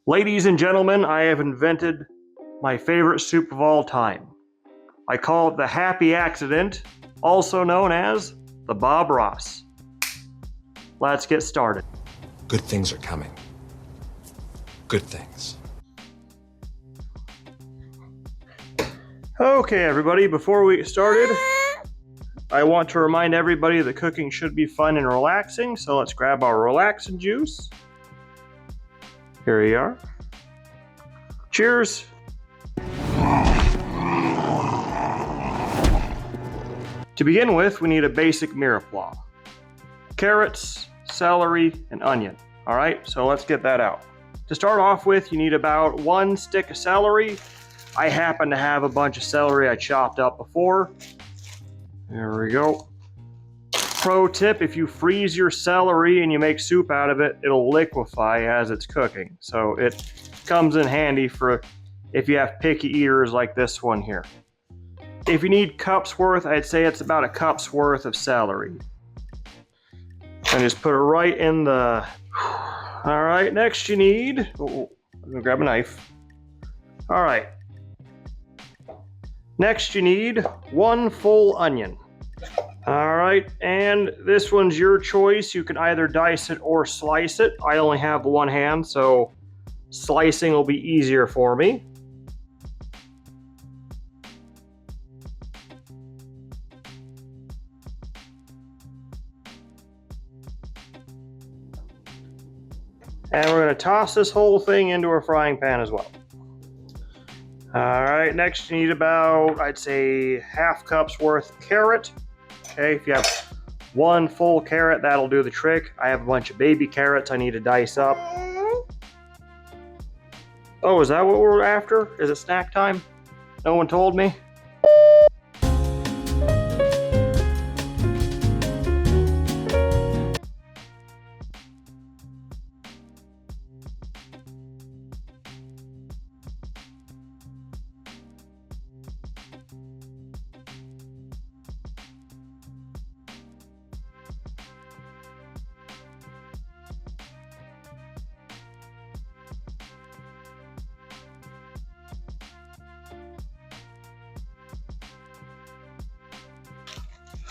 Ladies and gentlemen, I have invented my favorite soup of all time. I call it the Happy Accident, also known as the Bob Ross. Let's get started. Good things are coming. Good things. Okay, everybody, before we get started, I want to remind everybody that cooking should be fun and relaxing, so let's grab our relaxing juice. Here we are. Cheers. To begin with, we need a basic mirepoix. Carrots, celery, and onion. All right, so let's get that out. To start off with, you need about 1 stick of celery. I happen to have a bunch of celery I chopped up before. There we go. Pro tip, if you freeze your celery and you make soup out of it, it'll liquefy as it's cooking. So it comes in handy for if you have picky eaters like this one here. If you need cups worth, I'd say it's about a cup's worth of celery. And just put it right in the... All right, next you need... Oh, I'm gonna grab a knife. All right. Next you need 1 full onion. All right, and this one's your choice. You can either dice it or slice it. I only have one hand, so slicing will be easier for me. And we're going to toss this whole thing into a frying pan as well. All right, next you need about, I'd say, ½ cup's worth of carrot. Okay, if you have 1 full carrot, that'll do the trick. I have a bunch of baby carrots I need to dice up. Oh, is that what we're after? Is it snack time? No one told me.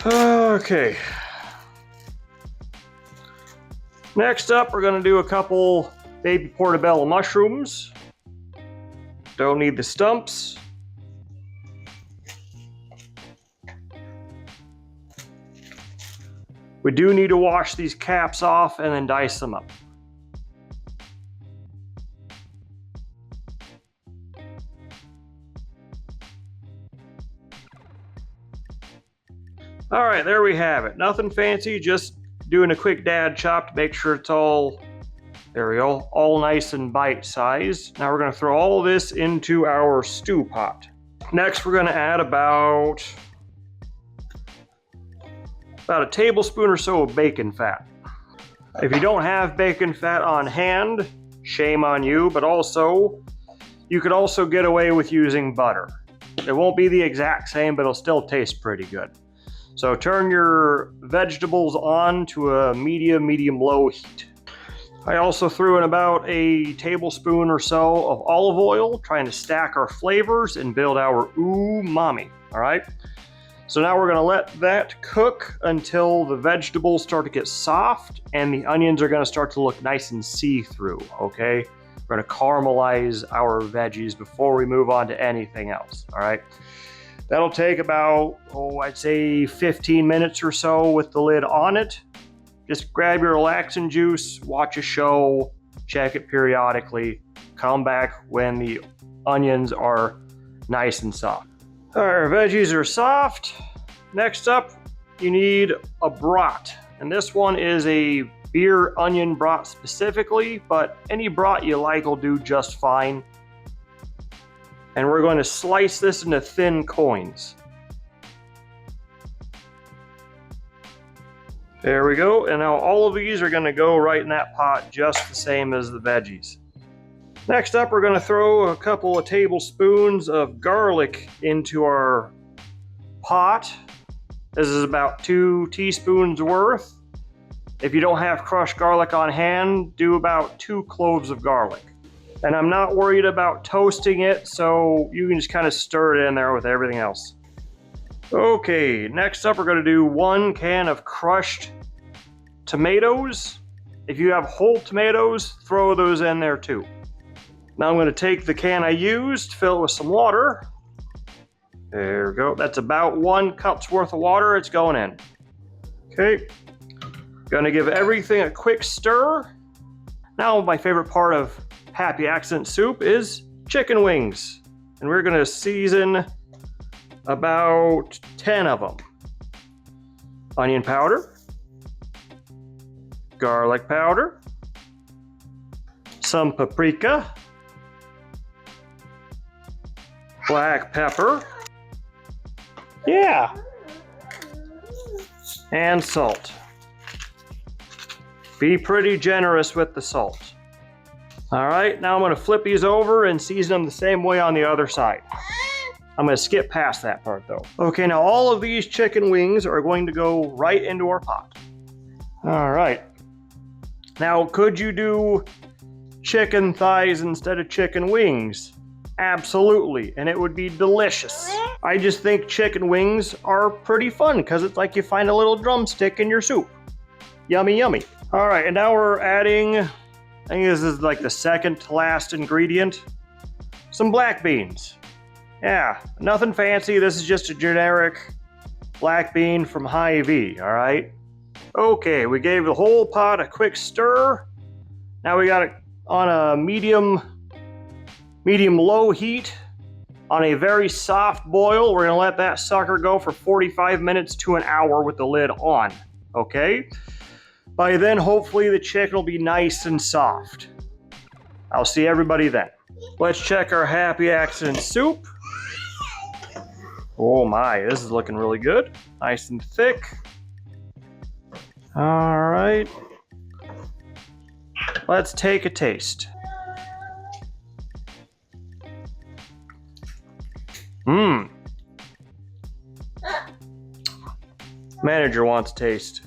Okay. Next up, we're going to do a couple baby portobello mushrooms. Don't need the stumps. We do need to wash these caps off and then dice them up. All right, there we have it. Nothing fancy, just doing a quick dad chop to make sure it's all, there we go, all nice and bite-sized. Now we're gonna throw all this into our stew pot. Next, we're gonna add about a tablespoon or so of bacon fat. If you don't have bacon fat on hand, shame on you, but also, you could also get away with using butter. It won't be the exact same, but it'll still taste pretty good. So turn your vegetables on to a medium-low heat. I also threw in about a tablespoon or so of olive oil, trying to stack our flavors and build our umami, all right? So now we're gonna let that cook until the vegetables start to get soft and the onions are gonna start to look nice and see-through, okay? We're gonna caramelize our veggies before we move on to anything else, all right? That'll take about, I'd say 15 minutes or so with the lid on it. Just grab your relaxing juice, watch a show, check it periodically, come back when the onions are nice and soft. All right, our veggies are soft. Next up, you need a braut. And this one is a beer onion braut specifically, but any braut you like will do just fine. And we're going to slice this into thin coins. There we go, and now all of these are going to go right in that pot just the same as the veggies. Next up, we're going to throw a couple of tablespoons of garlic into our pot. This is about 2 teaspoons worth. If you don't have crushed garlic on hand, do about 2 cloves of garlic. And I'm not worried about toasting it, so you can just kind of stir it in there with everything else. Okay, next up we're going to do 1 can of crushed tomatoes. If you have whole tomatoes, throw those in there too. Now I'm going to take the can I used, fill it with some water. There we go. That's about 1 cup's worth of water. It's going in. Okay. Gonna give everything a quick stir. Now my favorite part of Happy Accident soup is chicken wings. And we're gonna season about 10 of them. Onion powder. Garlic powder. Some paprika. Black pepper. Yeah. And salt. Be pretty generous with the salt. All right, now I'm gonna flip these over and season them the same way on the other side. I'm gonna skip past that part though. Okay, now all of these chicken wings are going to go right into our pot. All right. Now, could you do chicken thighs instead of chicken wings? Absolutely, and it would be delicious. I just think chicken wings are pretty fun because it's like you find a little drumstick in your soup. Yummy, yummy. All right, and now we're adding, I think this is like the second to last ingredient, some black beans. Yeah, nothing fancy. This is just a generic black bean from Hy-Vee, all right? Okay, we gave the whole pot a quick stir. Now we got it on a medium-low heat on a very soft boil. We're gonna let that sucker go for 45 minutes to an hour with the lid on, okay? By then, hopefully the chicken will be nice and soft. I'll see everybody then. Let's check our Happy Accident soup. Oh my, this is looking really good. Nice and thick. All right. Let's take a taste. Mmm. Manager wants to taste.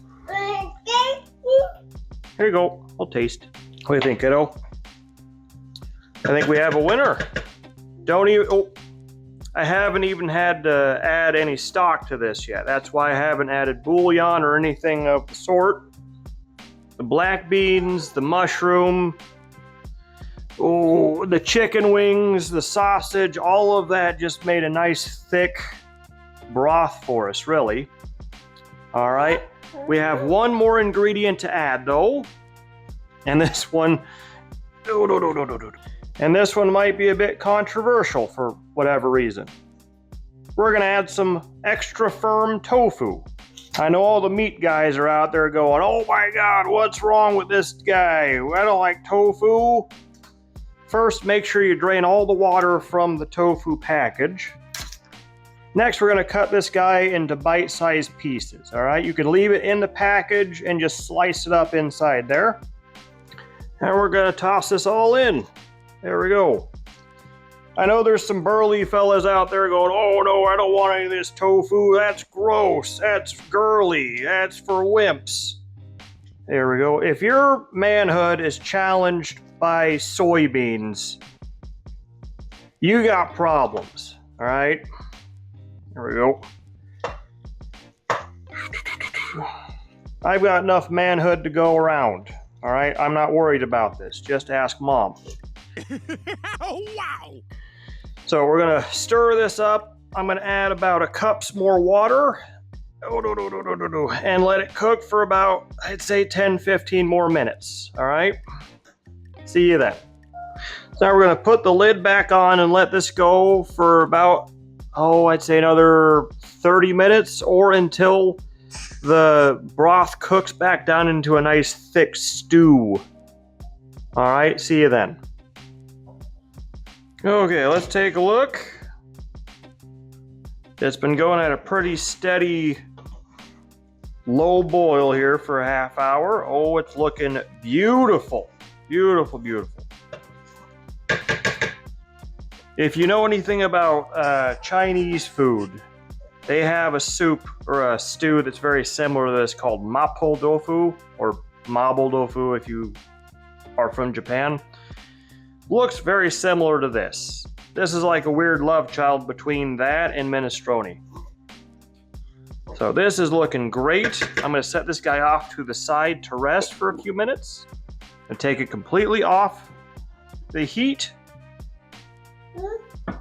Here you go. I'll taste. What do you think, kiddo? I think we have a winner. Don't even. Oh, I haven't even had to add any stock to this yet. That's why I haven't added bouillon or anything of the sort. The black beans, the mushroom, oh, the chicken wings, the sausage, all of that just made a nice thick broth for us, really. All right. We have one more ingredient to add though. And this one, and this one might be a bit controversial for whatever reason. We're gonna add some extra firm tofu. I know all the meat guys are out there going, oh my God, what's wrong with this guy? I don't like tofu. First, make sure you drain all the water from the tofu package. Next, we're gonna cut this guy into bite-sized pieces, all right? You can leave it in the package and just slice it up inside there. And we're gonna toss this all in. There we go. I know there's some burly fellas out there going, oh no, I don't want any of this tofu. That's gross, that's girly, that's for wimps. There we go. If your manhood is challenged by soybeans, you got problems, all right? There we go. I've got enough manhood to go around, all right? I'm not worried about this. Just ask Mom. Wow! So we're gonna stir this up. I'm gonna add about a cup's more water. And let it cook for about, I'd say 10-15 more minutes, all right? See you then. So now we're gonna put the lid back on and let this go for about, I'd say another 30 minutes or until the broth cooks back down into a nice thick stew. All right, see you then. Okay, let's take a look. It's been going at a pretty steady low boil here for a half hour. Oh, it's looking beautiful. Beautiful, beautiful. If you know anything about Chinese food, they have a soup or a stew that's very similar to this called mapo tofu or mabo tofu if you are from Japan. Looks very similar to this. This is like a weird love child between that and minestrone. So this is looking great. I'm going to set this guy off to the side to rest for a few minutes and take it completely off the heat.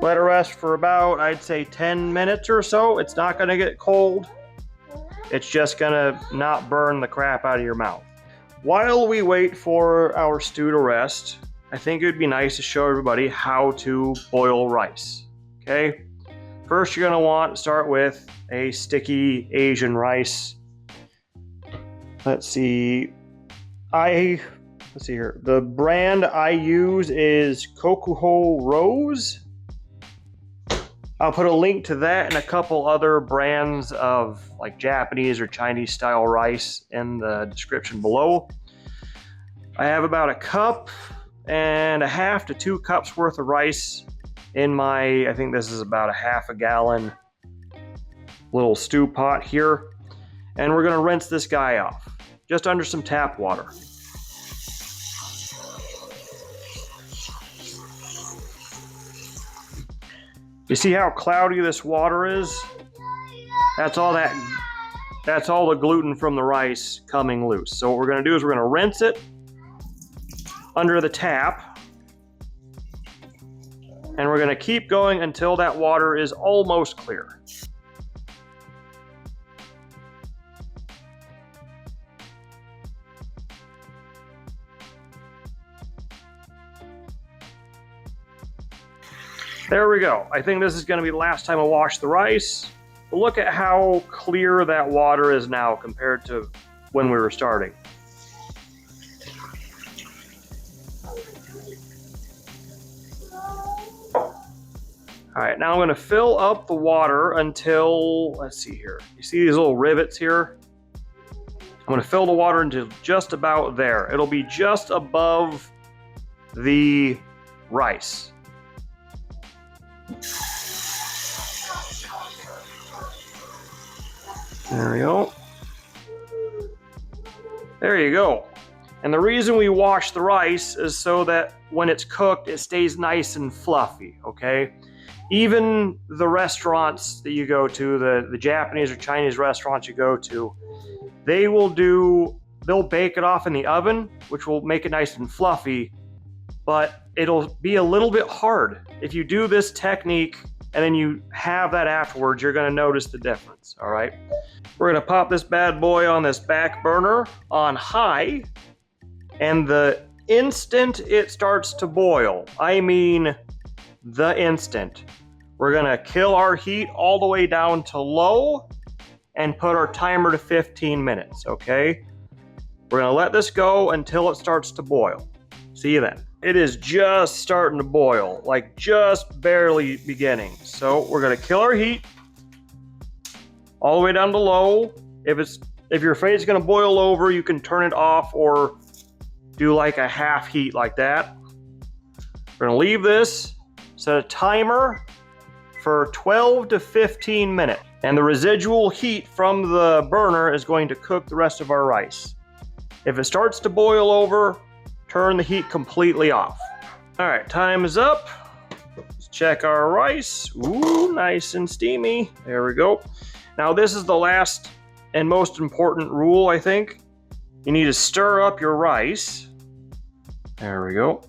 Let it rest for about, I'd say, 10 minutes or so. It's not going to get cold. It's just going to not burn the crap out of your mouth. While we wait for our stew to rest, I think it would be nice to show everybody how to boil rice. Okay? First, you're going to want to start with a sticky Asian rice. Let's see here. The brand I use is Kokuho Rose. I'll put a link to that and a couple other brands of like Japanese or Chinese style rice in the description below. I have about 1.5 cups to 2 cups worth of rice in my, I think this is about a 1/2 gallon little stew pot here. And we're gonna rinse this guy off, just under some tap water. You see how cloudy this water is? That's all the gluten from the rice coming loose. So what we're gonna do is we're gonna rinse it under the tap. And we're gonna keep going until that water is almost clear. There we go. I think this is gonna be the last time I wash the rice. But look at how clear that water is now compared to when we were starting. All right, now I'm gonna fill up the water until, let's see here. You see these little rivets here? I'm gonna fill the water until just about there. It'll be just above the rice. There we go. There you go. And the reason we wash the rice is so that when it's cooked, it stays nice and fluffy, okay? Even the restaurants that you go to, the Japanese or Chinese restaurants you go to, they'll bake it off in the oven, which will make it nice and fluffy, but it'll be a little bit hard. If you do this technique and then you have that afterwards, you're gonna notice the difference, all right? We're gonna pop this bad boy on this back burner on high, and the instant it starts to boil, I mean the instant, we're gonna kill our heat all the way down to low and put our timer to 15 minutes, okay? We're gonna let this go until it starts to boil. See you then. It is just starting to boil, like just barely beginning. So we're gonna kill our heat all the way down to low. If you're afraid it's gonna boil over, you can turn it off or do like a half heat like that. We're gonna leave this, set a timer for 12 to 15 minutes. And the residual heat from the burner is going to cook the rest of our rice. If it starts to boil over, turn the heat completely off. All right, time is up. Let's check our rice. Ooh, nice and steamy. There we go. Now this is the last and most important rule, I think. You need to stir up your rice. There we go.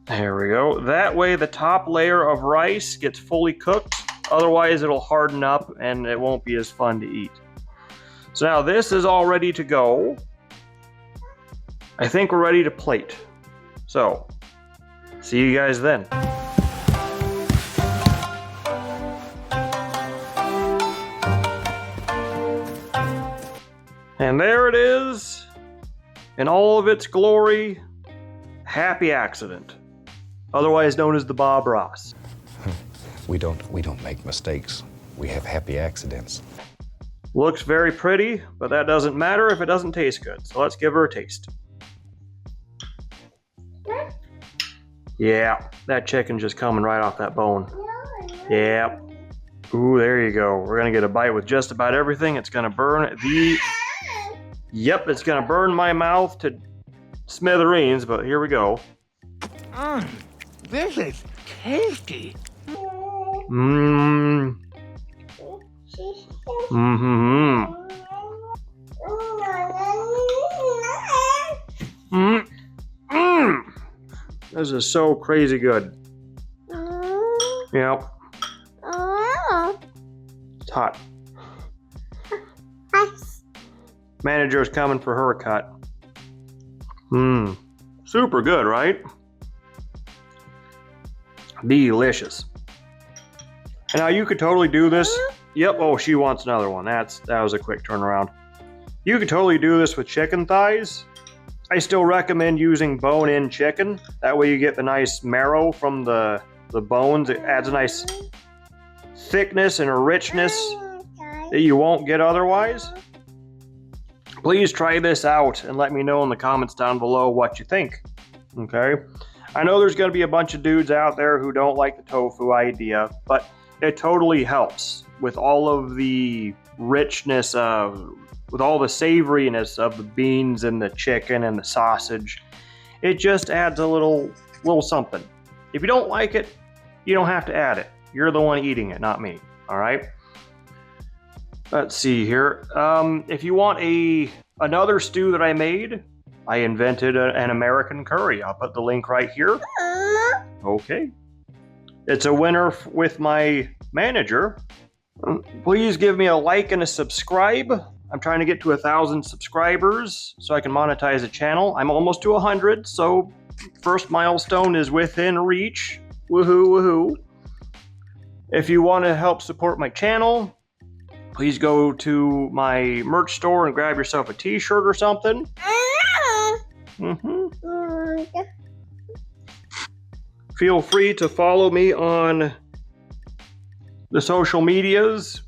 There we go. That way the top layer of rice gets fully cooked. Otherwise it'll harden up and it won't be as fun to eat. So now this is all ready to go. I think we're ready to plate. So, see you guys then. And there it is, in all of its glory, happy accident, otherwise known as the Bob Ross. We don't make mistakes. We have happy accidents. Looks very pretty, but that doesn't matter if it doesn't taste good. So let's give her a taste. Yeah, that chicken's just coming right off that bone. Yeah. Ooh, there you go. We're gonna get a bite with just about everything. It's gonna burn Yep, it's gonna burn my mouth to smithereens, but here we go. This is tasty. Mmm. Mm-hmm. Mm. Mm. This is so crazy good. Yep. It's hot. Manager's coming for her cut. Mmm. Super good, right? Delicious. And now you could totally do this. Yep, oh, she wants another one. That was a quick turnaround. You could totally do this with chicken thighs. I still recommend using bone-in chicken. That way you get the nice marrow from the bones. It adds a nice thickness and a richness that you won't get otherwise. Please try this out and let me know in the comments down below what you think. Okay? I know there's going to be a bunch of dudes out there who don't like the tofu idea, but it totally helps with all of the richness with all the savoriness of the beans and the chicken and the sausage. It just adds a little something. If you don't like it, you don't have to add it. You're the one eating it, not me. All right? Let's see here. If you want another stew that I made, I invented an American curry. I'll put the link right here. Okay. It's a winner with my manager. Please give me a like and a subscribe. I'm trying to get to 1,000 subscribers so I can monetize the channel. I'm almost to 100, so first milestone is within reach. Woohoo, woohoo. If you want to help support my channel, please go to my merch store and grab yourself a t-shirt or something. Feel free to follow me on the social medias,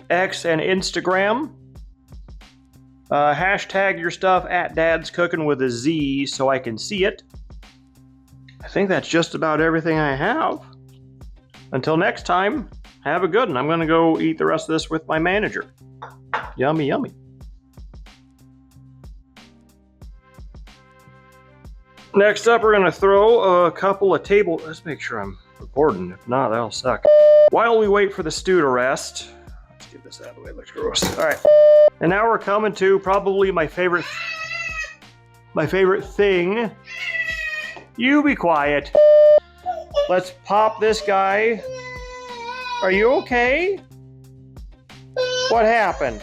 X and Instagram. Hashtag your stuff at Dad's Cooking with a Z so I can see it. I think that's just about everything I have. Until next time, have a good one. I'm going to go eat the rest of this with my manager. Yummy, yummy. Next up, we're going to throw a couple of let's make sure I'm recording. If not, that'll suck. While we wait for the stew to rest, let's get this out of the way. It looks gross. All right. And now we're coming to probably my favorite thing. You be quiet. Let's pop this guy. Are you okay? What happened?